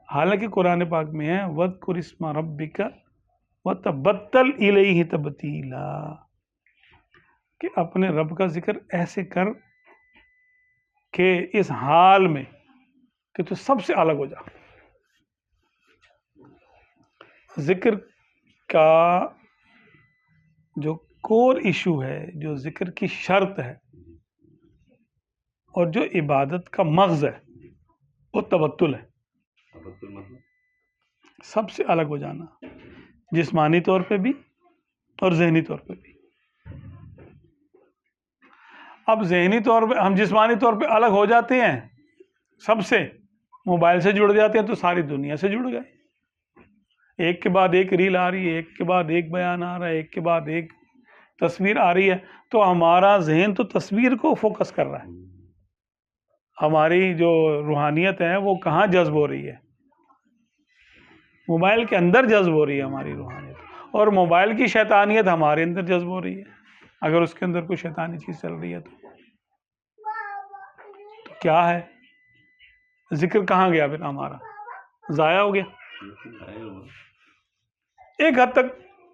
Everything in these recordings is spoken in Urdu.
حالانکہ قرآن پاک میں ہے وَاذْكُرِ اسْمَ رَبِّكَ وَتَبَتَّلْ إِلَيْهِ تَبْتِيلًا، کہ اپنے رب کا ذکر ایسے کر کہ اس حال میں کہ تو سب سے الگ ہو جا. ذکر کا جو کور ایشو ہے، جو ذکر کی شرط ہے اور جو عبادت کا مغز ہے وہ تبتل ہے. سب سے الگ ہو جانا، جسمانی طور پہ بھی اور ذہنی طور پہ بھی. اب ذہنی طور پہ ہم جسمانی طور پہ الگ ہو جاتے ہیں سب سے، موبائل سے جڑ جاتے ہیں تو ساری دنیا سے جڑ گئے. ایک کے بعد ایک ریل آ رہی ہے، ایک کے بعد ایک بیان آ رہا ہے، ایک کے بعد ایک تصویر آ رہی ہے، تو ہمارا ذہن تو تصویر کو فوکس کر رہا ہے. ہماری جو روحانیت ہے وہ کہاں جذب ہو رہی ہے؟ موبائل کے اندر جذب ہو رہی ہے ہماری روحانیت، اور موبائل کی شیطانیت ہمارے اندر جذب ہو رہی ہے. اگر اس کے اندر کوئی شیطانی چیز چل رہی ہے تو کیا ہے؟ ذکر کہاں گیا پھر ہمارا؟ ضائع ہو گیا. ایک حد تک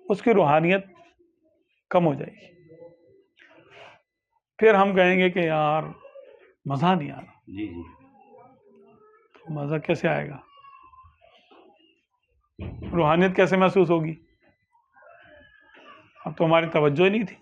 اس کی روحانیت کم ہو جائے گی، پھر ہم کہیں گے کہ یار مزہ نہیں آ رہا. مزہ کیسے آئے گا؟ روحانیت کیسے محسوس ہوگی؟ اب تو ہماری توجہ ہی نہیں تھی.